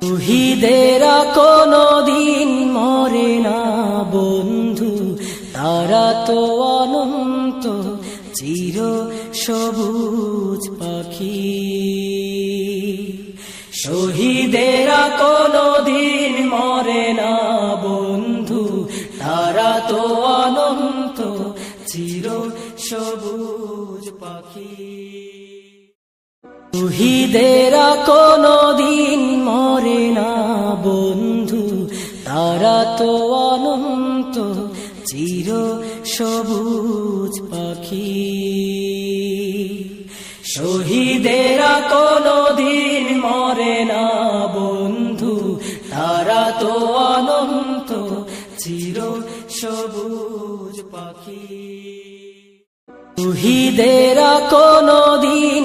শহীদেরা কোনদিন মরে না বন্ধু, তারা তো অনন্ত চির সবুজ পাখি। শহীদেরা কোনদিন মরে না বন্ধু, তারা তো অনন্ত চির সবুজ পাখি। শহীদেরা কোনদিন মরে না বন্ধু, তারা তো অনন্ত চির সবুজ পাখি। শহীদেরা কোনদিন মরে না বন্ধু, তারা তো অনন্ত চির সবুজ পাখি। শহীদেরা কোনদিন